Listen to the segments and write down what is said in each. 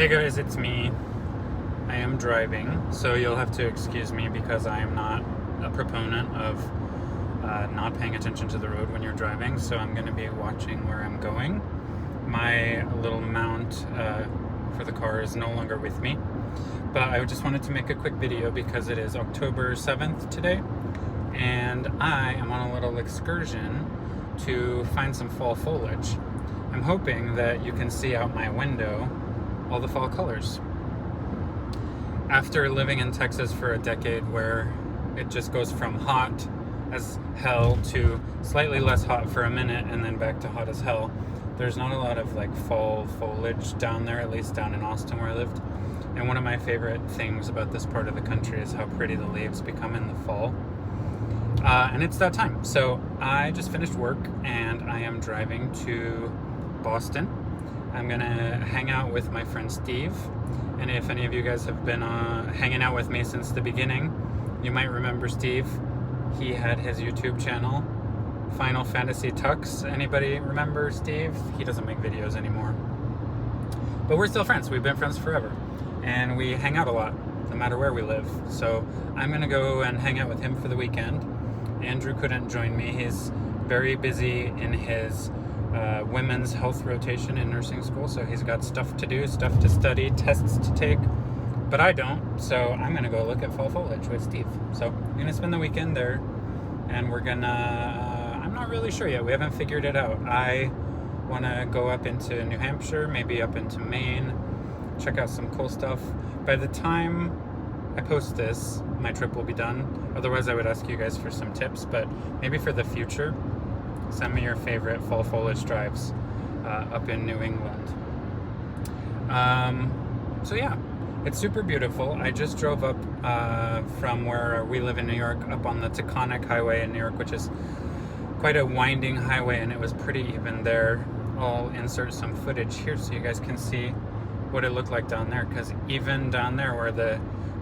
Hey guys, it's me. I am driving, so you'll have to excuse me because I am not a proponent of not paying attention to the road when you're driving, so I'm going to be watching where I'm going. My little mount for the car is no longer with me, but I just wanted to make a quick video because it is October 7th today, and I am on a little excursion to find some fall foliage. I'm hoping that you can see out my window all the fall colors. After living in Texas for a decade where it just goes from hot as hell to slightly less hot for a minute and then back to hot as hell, there's not a lot of like fall foliage down there, at least down in Austin where I lived. And one of my favorite things about this part of the country is how pretty the leaves become in the fall. And it's that time. So I just finished work and I am driving to Boston. I'm gonna hang out with my friend Steve, and if any of you guys have been hanging out with me since the beginning, you might remember Steve. He had his YouTube channel, FinalFantasyTux. Anybody remember Steve? He doesn't make videos anymore. But we're still friends. We've been friends forever. And we hang out a lot, no matter where we live. So I'm gonna go and hang out with him for the weekend. Andrew couldn't join me. He's very busy in his women's health rotation in nursing school, so he's got stuff to do, stuff to study, tests to take, but I don't, so I'm gonna go look at fall foliage with Steve. So I'm gonna spend the weekend there, and we're gonna, I'm not really sure yet, we haven't figured it out. I wanna go up into New Hampshire, maybe up into Maine, check out some cool stuff. By the time I post this, my trip will be done. Otherwise I would ask you guys for some tips, but maybe for the future, send me your favorite fall foliage drives up in New England. So yeah, it's super beautiful. I just drove up from where we live in New York, up on the Taconic Highway in New York, which is quite a winding highway, and it was pretty even there. I'll insert some footage here so you guys can see what it looked like down there, because even down there where the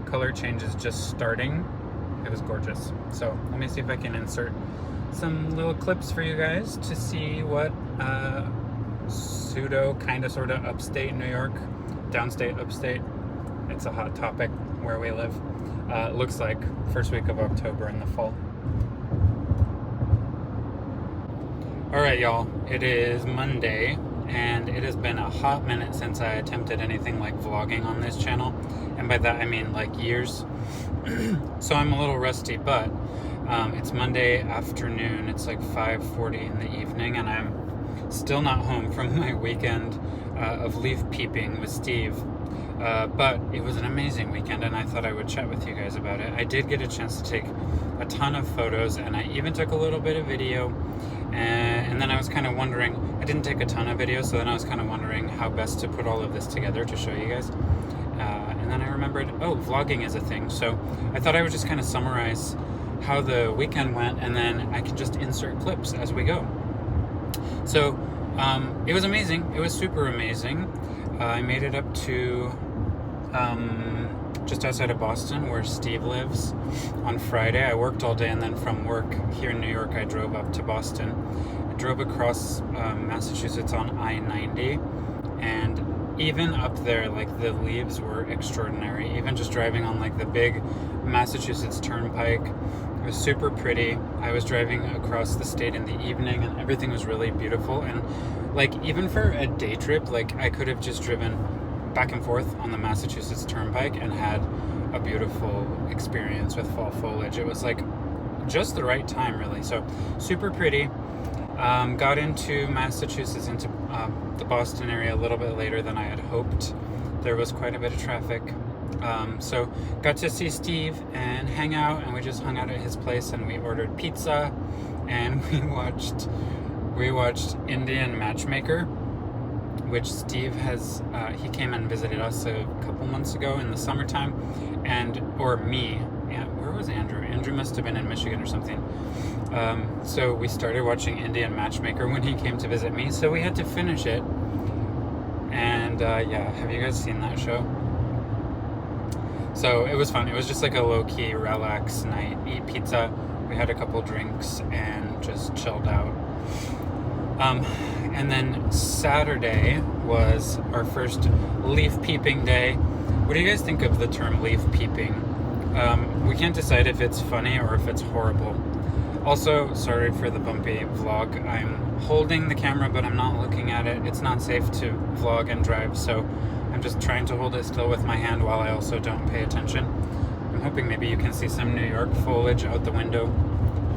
color change is just starting, it was gorgeous. So let me see if I can insert some little clips for you guys to see what pseudo kind of sort of upstate New York, downstate upstate, it's a hot topic where we live, looks like first week of October in the fall. Alright y'all, it is Monday and it has been a hot minute since I attempted anything like vlogging on this channel, and by that I mean like years. So I'm a little rusty, but it's Monday afternoon, it's like 5:40 in the evening, and I'm still not home from my weekend of leaf peeping with Steve. But it was an amazing weekend, and I thought I would chat with you guys about it. I did get a chance to take a ton of photos, and I even took a little bit of video, and then I was kind of wondering, I didn't take a ton of video, so then I was kind of wondering how best to put all of this together to show you guys. And then I remembered, oh, vlogging is a thing, so I thought I would just kind of summarize how the weekend went, and then I can just insert clips as we go. So it was amazing. It was super amazing. I made it up to just outside of Boston where Steve lives on Friday. I worked all day, and then from work here in New York I drove up to Boston. I drove across Massachusetts on I-90, and even up there, like, the leaves were extraordinary. Even just driving on like the big Massachusetts Turnpike, it was super pretty. I was driving across the state in the evening and everything was really beautiful, and like even for a day trip, like I could have just driven back and forth on the Massachusetts Turnpike and had a beautiful experience with fall foliage. It was like just the right time, really. So super pretty. Got into Massachusetts, into the Boston area a little bit later than I had hoped. There was quite a bit of traffic. So got to see Steve and hang out, and we just hung out at his place, and we ordered pizza, and we watched Indian Matchmaker, which Steve has, he came and visited us a couple months ago in the summertime, or me. Yeah, where was Andrew? Andrew must have been in Michigan or something. So we started watching Indian Matchmaker when he came to visit me, so we had to finish it. And yeah, have you guys seen that show? So it was fun. It was just like a low-key, relax night, eat pizza. We had a couple drinks and just chilled out. And then Saturday was our first leaf peeping day. What do you guys think of the term leaf peeping? We can't decide if it's funny or if it's horrible. Also, sorry for the bumpy vlog. I'm holding the camera, but I'm not looking at it. It's not safe to vlog and drive, so I'm just trying to hold it still with my hand while I also don't pay attention. I'm hoping maybe you can see some New York foliage out the window,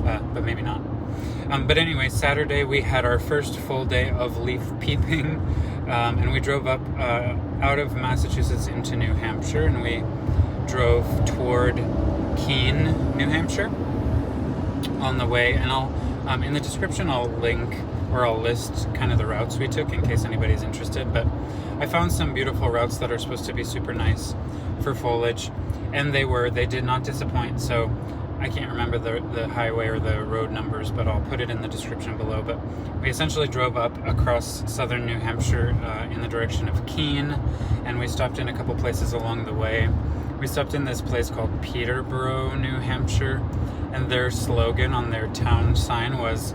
but maybe not. But anyway, Saturday we had our first full day of leaf peeping, and we drove up out of Massachusetts into New Hampshire, and we drove toward Keene, New Hampshire on the way. And I'll in the description I'll link, or I'll list kind of the routes we took in case anybody's interested. But I found some beautiful routes that are supposed to be super nice for foliage, and they did not disappoint. So I can't remember the highway or the road numbers, but I'll put it in the description below. But we essentially drove up across southern New Hampshire in the direction of Keene, and we stopped in a couple places along the way. We stopped in this place called Peterborough, New Hampshire, and their slogan on their town sign was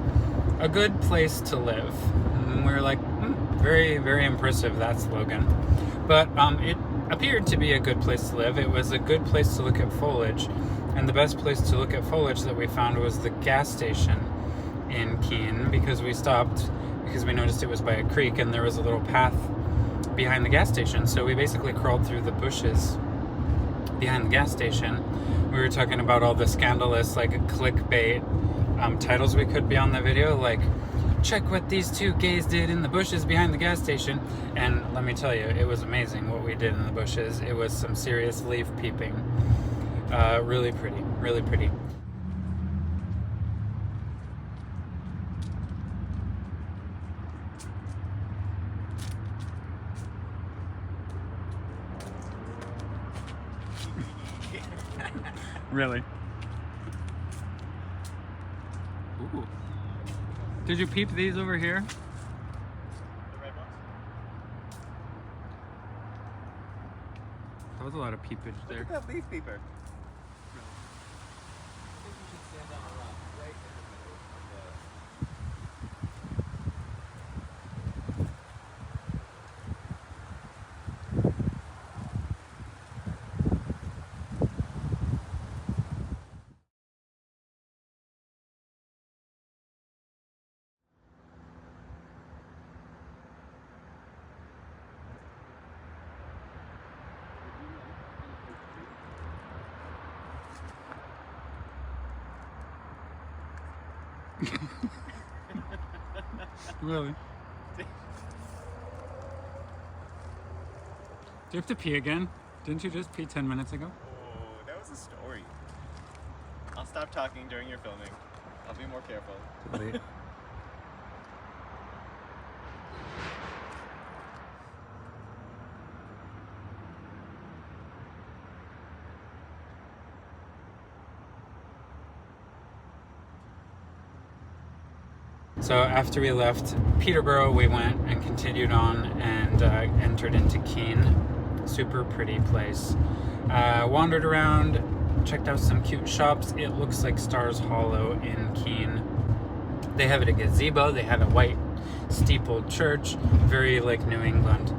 "a good place to live." And we were like, very, very impressive, that slogan. But it appeared to be a good place to live. It was a good place to look at foliage. And the best place to look at foliage that we found was the gas station in Keene, because we stopped because we noticed it was by a creek and there was a little path behind the gas station. So we basically crawled through the bushes behind the gas station. We were talking about all the scandalous, like, clickbait titles we could be on the video, like, "Check what these two gays did in the bushes behind the gas station." And let me tell you, it was amazing what we did in the bushes. It was some serious leaf peeping. Really pretty, really pretty. Really? Ooh. Did you peep these over here? The red ones? That was a lot of peepage there. Look at that leaf peeper. Really? Do you have to pee again? Didn't you just pee 10 minutes ago? Oh, that was a story. I'll stop talking during your filming. I'll be more careful. Wait. So after we left Peterborough, we went and continued on and entered into Keene. Super pretty place. Wandered around, checked out some cute shops. It looks like Stars Hollow in Keene. They have a gazebo. They had a white steepled church, very like New England.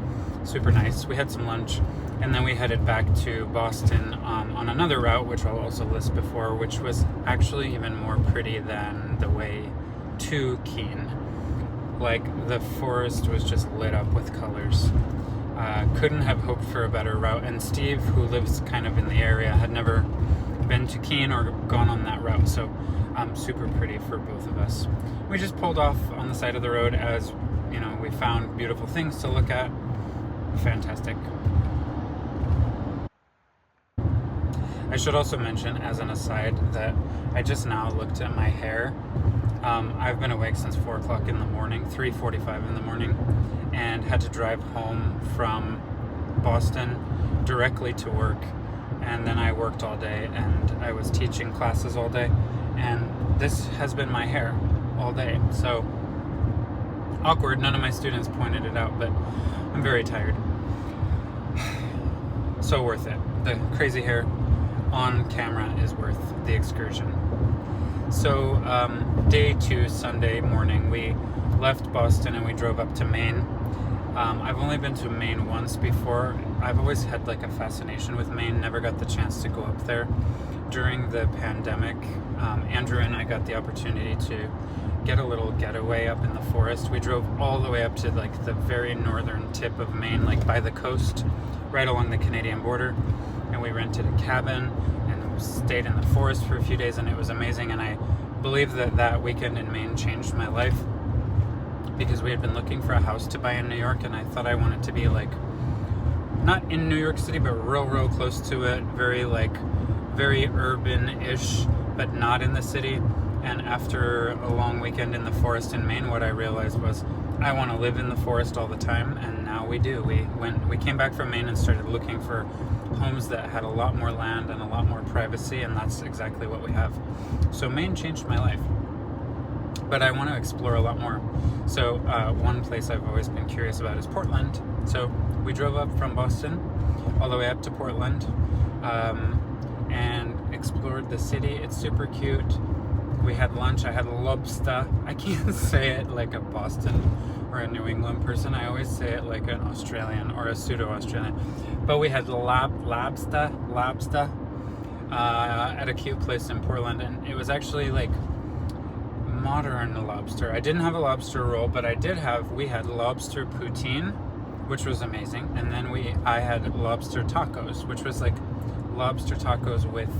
Super nice. We had some lunch, and then we headed back to Boston on another route, which I'll also list before, which was actually even more pretty than the way to Keene. Like, the forest was just lit up with colors. Couldn't have hoped for a better route. And Steve, who lives kind of in the area, had never been to Keene or gone on that route, so super pretty for both of us. We just pulled off on the side of the road as, you know, we found beautiful things to look at. Fantastic. I should also mention, as an aside, that I just now looked at my hair. I've been awake since 4 o'clock in the morning, 3:45 in the morning, and had to drive home from Boston directly to work. And then I worked all day, and I was teaching classes all day, and this has been my hair all day. So awkward. None of my students pointed it out, but I'm very tired. So worth it. The crazy hair on camera is worth the excursion. So day 2, Sunday morning, we left Boston and we drove up to Maine. I've only been to Maine once before. I've always had like a fascination with Maine, never got the chance to go up there. During the pandemic, Andrew and I got the opportunity to get a little getaway up in the forest. We drove all the way up to like the very northern tip of Maine, like by the coast, right along the Canadian border, and we rented a cabin and stayed in the forest for a few days, and it was amazing. And I believe that weekend in Maine changed my life, because we had been looking for a house to buy in New York, and I thought I wanted to be like, not in New York City, but real close to it, very urban-ish, but not in the city. And after a long weekend in the forest in Maine, what I realized was I want to live in the forest all the time, and now we do. We came back from Maine and started looking for homes that had a lot more land and a lot more privacy, and that's exactly what we have. So Maine changed my life, but I want to explore a lot more. So one place I've always been curious about is Portland. So we drove up from Boston all the way up to Portland, and explored the city. It's super cute. We had lunch. I had lobster. I can't say it like a Boston or a New England person. I always say it like an Australian or a pseudo-Australian. But we had lobster at a cute place in Portland, and it was actually like modern lobster. I didn't have a lobster roll, but we had lobster poutine, which was amazing. And then I had lobster tacos, which was like lobster tacos with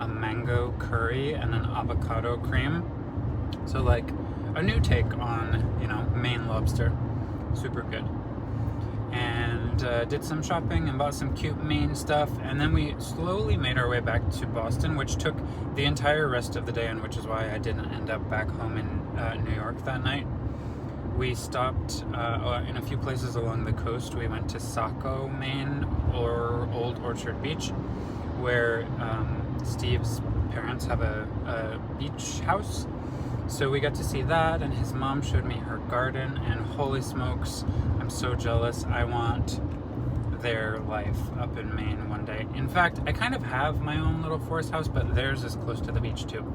a mango curry and an avocado cream. So like a new take on, Maine lobster. Super good. And did some shopping and bought some cute Maine stuff. And then we slowly made our way back to Boston, which took the entire rest of the day, and which is why I didn't end up back home in New York that night. We stopped in a few places along the coast. We went to Saco, Maine, or Old Orchard Beach, where Steve's parents have a beach house. So we got to see that, and his mom showed me her garden, and holy smokes, I'm so jealous. I want their life up in Maine one day. In fact, I kind of have my own little forest house, but theirs is close to the beach too.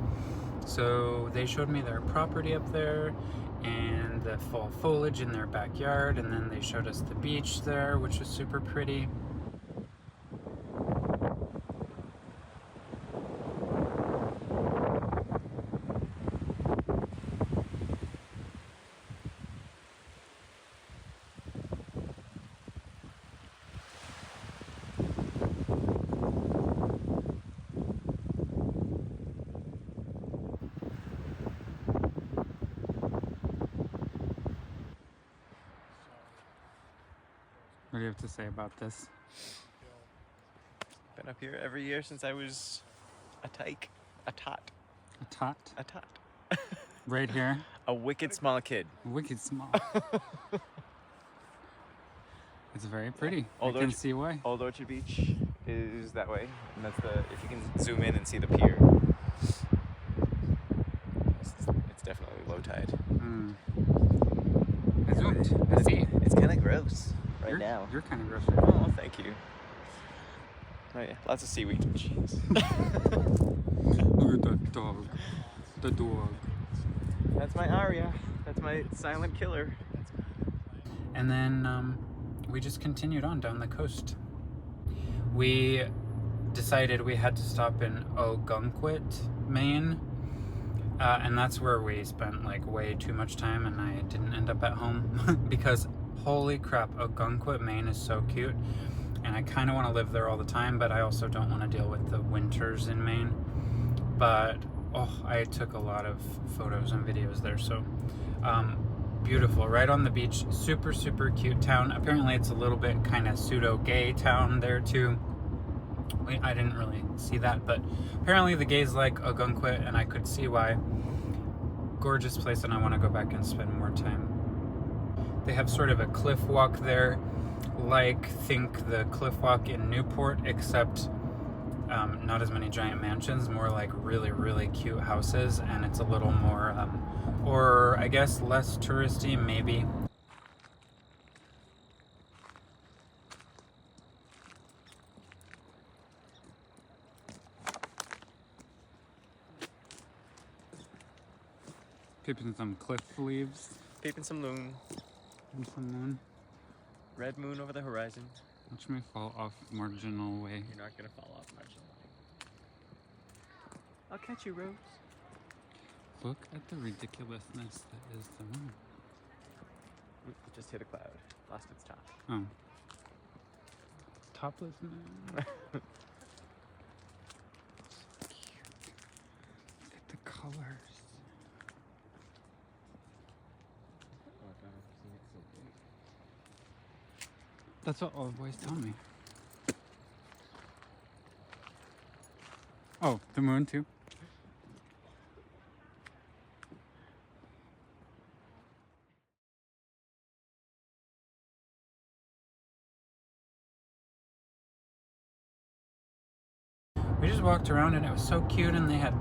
So they showed me their property up there and the fall foliage in their backyard, and then they showed us the beach there, which was super pretty. What do you have to say about this? Been up here every year since I was a tyke. A tot. A tot? A tot. Right here? A wicked small kid. Wicked small. It's very pretty. Old I can see why. Old Orchard Beach is that way, and that's if you can zoom in and see the pier. It's definitely low tide. I zoomed. I see. It's kind of gross now. You're kind of gross. Oh, thank you. Oh yeah, lots of seaweed. Jeez. Look at that dog. The dog. That's my Aria. That's my silent killer. And then we just continued on down the coast. We decided we had to stop in Ogunquit, Maine. And that's where we spent like way too much time, and I didn't end up at home because holy crap, Ogunquit, Maine is so cute. And I kind of want to live there all the time, but I also don't want to deal with the winters in Maine. But I took a lot of photos and videos there, so beautiful, right on the beach. Super cute town. Apparently it's a little bit kind of pseudo-gay town there too. I didn't really see that, but apparently the gays like Ogunquit, and I could see why. Gorgeous place, and I want to go back and spend more time. They have sort of a cliff walk there, think the cliff walk in Newport, except not as many giant mansions, more like really cute houses, and it's a little more, or I guess less touristy, maybe. Peeping some cliff leaves. Peeping some moon. And some moon. Red moon over the horizon. Watch me fall off marginal way. You're not gonna fall off marginal way. I'll catch you, Rose. Look at the ridiculousness that is the moon. It just hit a cloud. Lost its top. Oh. Topless moon. So cute. Look at the colors. Oh god, it's so big. That's what all boys tell me. Oh, the moon too? We just walked around and it was so cute, and they had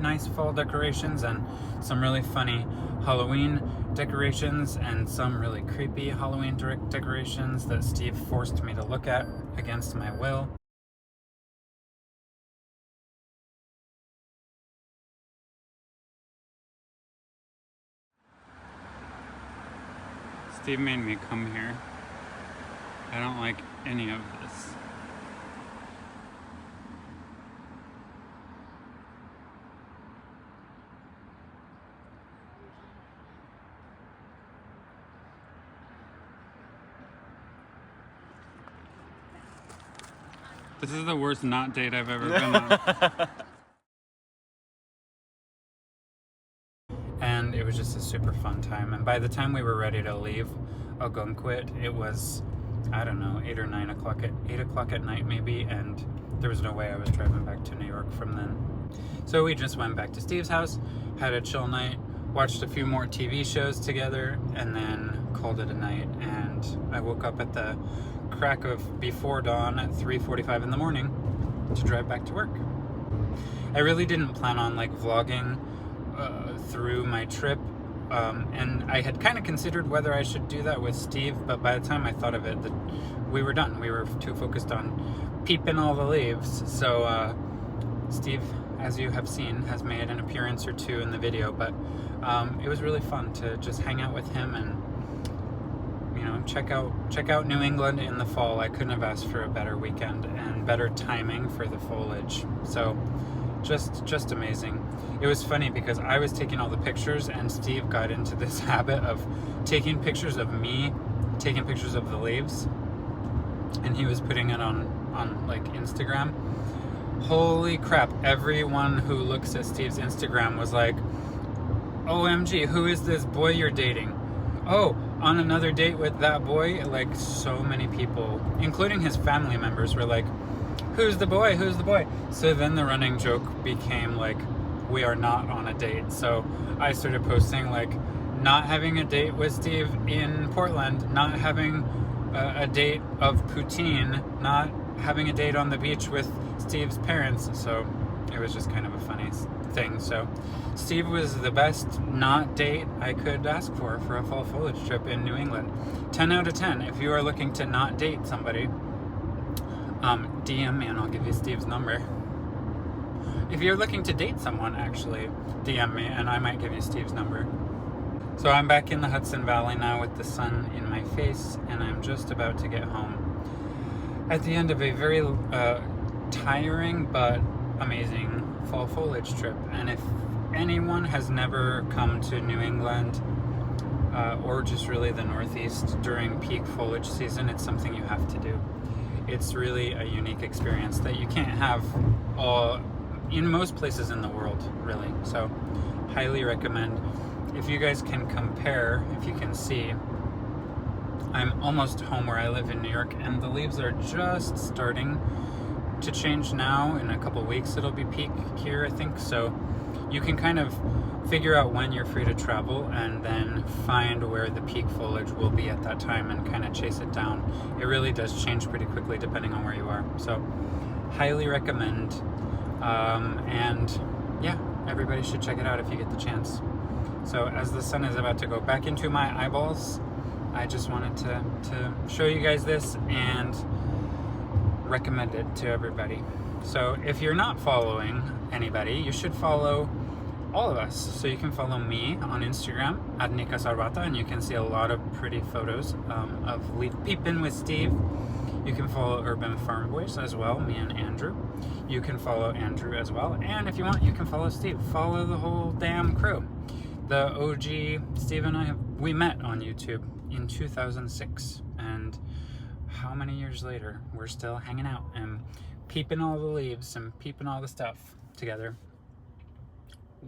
nice fall decorations and some really funny Halloween decorations and some really creepy Halloween decorations that Steve forced me to look at against my will. Steve made me come here. I don't like any of this. This is the worst not date I've ever been on. And it was just a super fun time. And by the time we were ready to leave Ogunquit, it was, I don't know, 8 or 9 o'clock 8 o'clock at night maybe, and there was no way I was driving back to New York from then. So we just went back to Steve's house, had a chill night, watched a few more TV shows together, and then called it a night. And I woke up at the crack of before dawn at 3:45 in the morning to drive back to work. I really didn't plan on like vlogging through my trip, and I had kind of considered whether I should do that with Steve, but by the time I thought of it, we were done. We were too focused on peeping all the leaves. So Steve, as you have seen, has made an appearance or two in the video, but it was really fun to just hang out with him and, you know, check out New England in the fall. I couldn't have asked for a better weekend and better timing for the foliage. So just amazing. It was funny because I was taking all the pictures and Steve got into this habit of taking pictures of me, taking pictures of the leaves, and he was putting it on like Instagram. Holy crap, everyone who looks at Steve's Instagram was like, OMG, who is this boy you're dating? Oh, on another date with that boy? Like, so many people, including his family members, were like, who's the boy? Who's the boy? So then the running joke became like, we are not on a date. So I started posting like, not having a date with Steve in Portland, not having a date of poutine, not having a date on the beach with Steve's parents. So it was just kind of a funny thing. So Steve was the best not date I could ask for a fall foliage trip in New England. 10 out of 10. If you are looking to not date somebody, DM me and I'll give you Steve's number. If you're looking to date someone, actually, DM me and I might give you Steve's number. So I'm back in the Hudson Valley now with the sun in my face, and I'm just about to get home at the end of a very tiring but amazing fall foliage trip. And if anyone has never come to New England or just really the Northeast during peak foliage season, it's something you have to do. It's really a unique experience that you can't have in most places in the world, really. So highly recommend. If you guys can compare, if you can see, I'm almost home where I live in New York, and the leaves are just starting to change now. In a couple weeks it'll be peak here, I think. So you can kind of figure out when you're free to travel and then find where the peak foliage will be at that time and kind of chase it down. It really does change pretty quickly depending on where you are. So highly recommend. And yeah, everybody should check it out if you get the chance. So as the sun is about to go back into my eyeballs, I just wanted to show you guys this and recommend it to everybody. So if you're not following anybody, you should follow all of us. So you can follow me on Instagram at Nika Sarbata, and you can see a lot of pretty photos of leaf peeping with Steve. You can follow Urban Farmboys as well, me and Andrew. You can follow Andrew as well, and if you want, you can follow Steve. Follow the whole damn crew. The OG Steve and I, we met on YouTube in 2006, and how many years later, we're still hanging out and peeping all the leaves and peeping all the stuff together.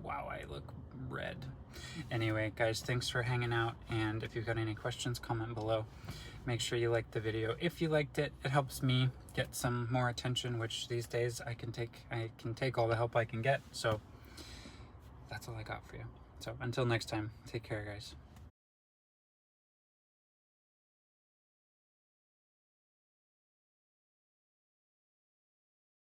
Wow, I look red. Anyway, guys, thanks for hanging out, and if you've got any questions, comment below. Make sure you like the video. If you liked it, it helps me get some more attention, which these days I can take all the help I can get. So that's all I got for you. So until next time, take care, guys.